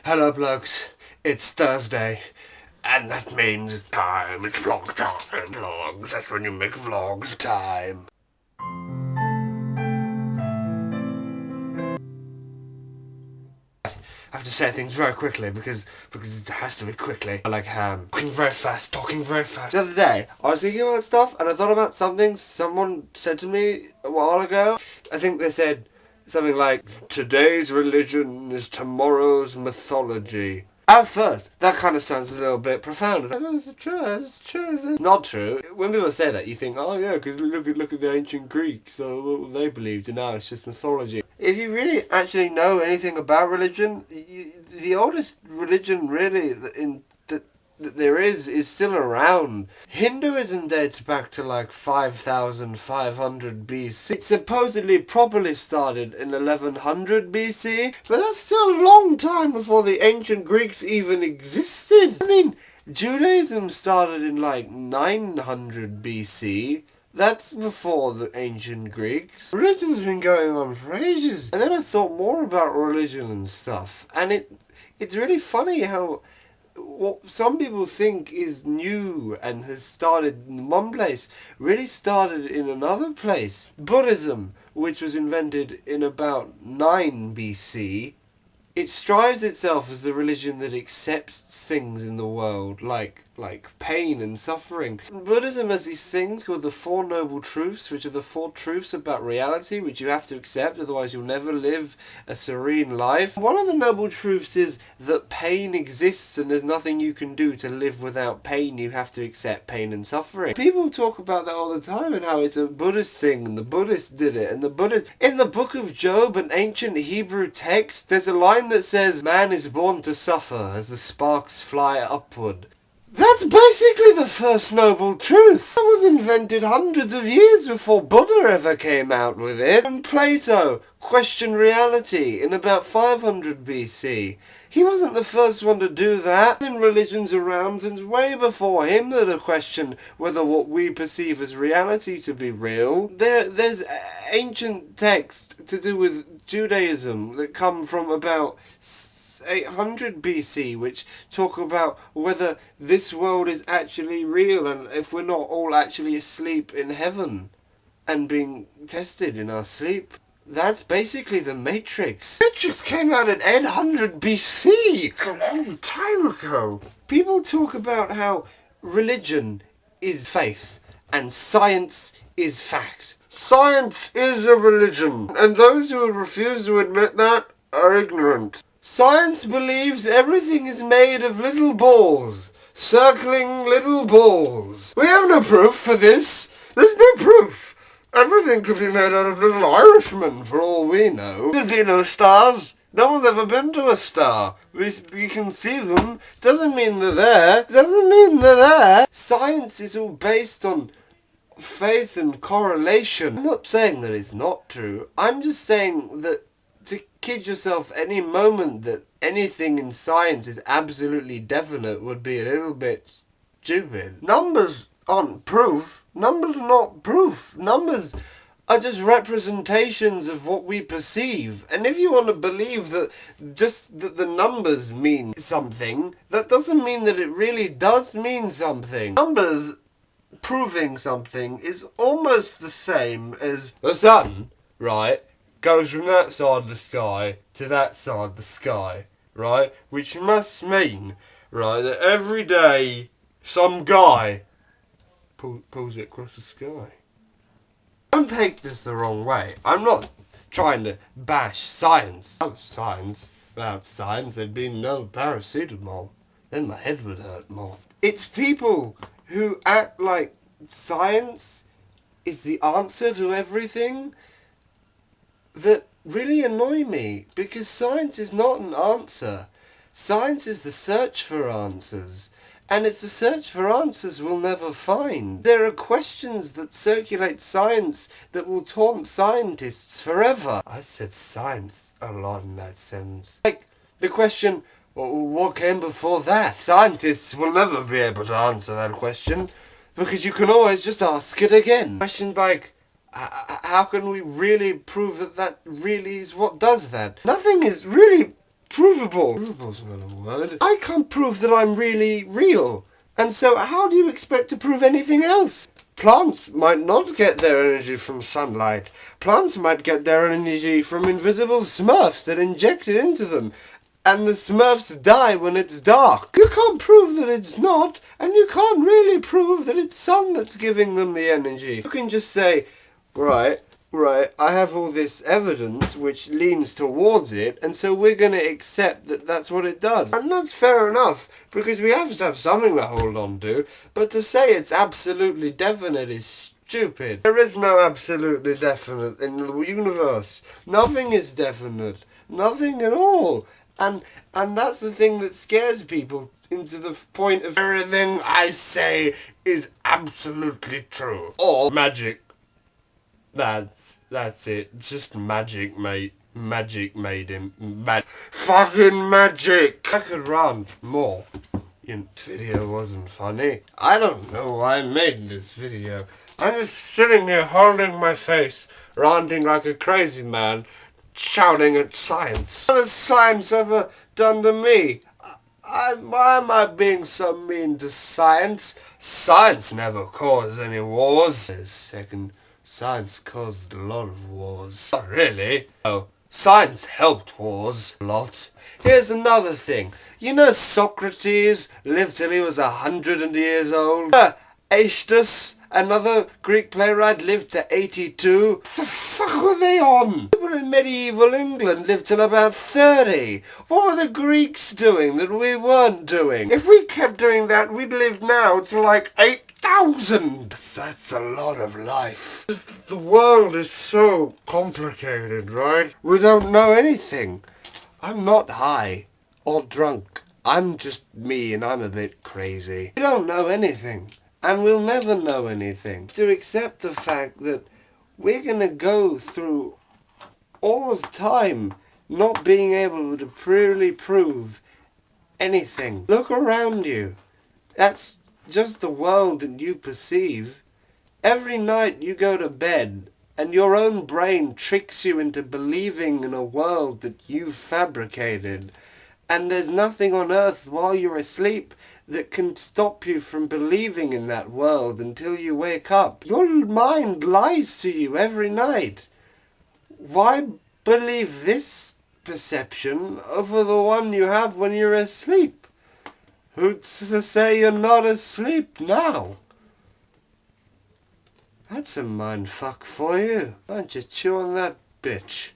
Hello, blokes. It's Thursday, and that means time. It's vlog time, vlogs. That's when you make vlogs time. I have to say things very quickly because it has to be quickly. I like ham. Talking very fast. The other day, I was thinking about stuff, and I thought about something someone said to me a while ago. I think they said something like, "Today's religion is tomorrow's mythology." At first, that kind of sounds a little bit profound. It's true. It's not true. When people say that, you think, oh yeah, because look at the ancient Greeks, so what they believed, and now it's just mythology. If you really actually know anything about religion, the oldest religion really that there is still around. Hinduism dates back to like 5,500 BC. It supposedly properly started in 1100 BC, but that's still a long time before the ancient Greeks even existed. I mean, Judaism started in like 900 BC. That's before the ancient Greeks. Religion's been going on for ages. And then I thought more about religion and stuff, and it's really funny how what some people think is new and has started in one place really started in another place. Buddhism, which was invented in about 9 BC, it strives itself as the religion that accepts things in the world, like pain and suffering. Buddhism has these things called the Four Noble Truths, which are the 4 truths about reality, which you have to accept, otherwise you'll never live a serene life. One of the Noble Truths is that pain exists and there's nothing you can do to live without pain. You have to accept pain and suffering. People talk about that all the time and how it's a Buddhist thing, and the Buddhists did it, and the Buddhists... In the Book of Job, an ancient Hebrew text, there's a line that says, "Man is born to suffer as the sparks fly upward." That's basically the first noble truth. That was invented hundreds of years before Buddha ever came out with it. And Plato questioned reality in about 500 BC. He wasn't the first one to do that. There have been religions around since way before him that have questioned whether what we perceive as reality to be real. There's ancient texts to do with Judaism that come from about 800 BC, which talk about whether this world is actually real and if we're not all actually asleep in heaven and being tested in our sleep. That's basically the Matrix. Matrix came out in 800 BC! A long time ago! People talk about how religion is faith and science is fact. Science is a religion, and those who refuse to admit that are ignorant. Science believes everything is made of little balls, circling little balls. We have no proof for this. There's no proof. Everything could be made out of little Irishmen, for all we know. There could be no stars. No one's ever been to a star. We can see them. Doesn't mean they're there. Science is all based on faith and correlation. I'm not saying that it's not true. I'm just saying that to kid yourself any moment that anything in science is absolutely definite would be a little bit stupid. Numbers aren't proof. Numbers are not proof. Numbers are just representations of what we perceive. And if you want to believe that just that the numbers mean something, that doesn't mean that it really does mean something. Numbers proving something is almost the same as the sun, right, goes from that side of the sky to that side of the sky, right? Which must mean, right, that every day some guy pulls it across the sky. Don't take this the wrong way. I'm not trying to bash science. Without science, there'd be no paracetamol. Then my head would hurt more. It's people who act like science is the answer to everything that really annoy me, because science is not an answer. Science is the search for answers, and it's the search for answers we'll never find. There are questions that circulate science that will taunt scientists forever. I said science a lot in that sentence. Like the question, well, what came before that? Scientists will never be able to answer that question, because you can always just ask it again. Questions like, how can we really prove that really is what does that? Nothing is really provable. Provable's not a word. I can't prove that I'm really real. And so how do you expect to prove anything else? Plants might not get their energy from sunlight. Plants might get their energy from invisible smurfs that inject it into them. And the smurfs die when it's dark. You can't prove that it's not, and you can't really prove that it's sun that's giving them the energy. You can just say, right, I have all this evidence which leans towards it, and so we're going to accept that that's what it does. And that's fair enough, because we have to have something to hold on to, but to say it's absolutely definite is stupid. There is no absolutely definite in the universe. Nothing is definite. Nothing at all. And that's the thing that scares people into the point of everything I say is absolutely true. Or magic. That's it. Just magic, mate. Magic made him mad. Fucking magic! I could rant more. This video wasn't funny. I don't know why I made this video. I'm just sitting here holding my face, ranting like a crazy man, shouting at science. What has science ever done to me? Why am I being so mean to science? Science never caused any wars. Second, science caused a lot of wars. Not really. Oh, science helped wars a lot. Here's another thing. You know Socrates lived till he was 100 years old? Aeschylus, another Greek playwright, lived to 82. What the fuck were they on? People in medieval England lived till about 30. What were the Greeks doing that we weren't doing? If we kept doing that, we'd live now to like 8,000. That's a lot of life. The world is so complicated, right? We don't know anything. I'm not high or drunk. I'm just me and I'm a bit crazy. We don't know anything. And we'll never know anything. To accept the fact that we're going to go through all of time not being able to really prove anything. Look around you. That's just the world that you perceive. Every night you go to bed and your own brain tricks you into believing in a world that you've fabricated. And there's nothing on earth while you're asleep that can stop you from believing in that world until you wake up. Your mind lies to you every night. Why believe this perception over the one you have when you're asleep? Who's to say you're not asleep now? That's a mindfuck for you. Why don't you chew on that bitch?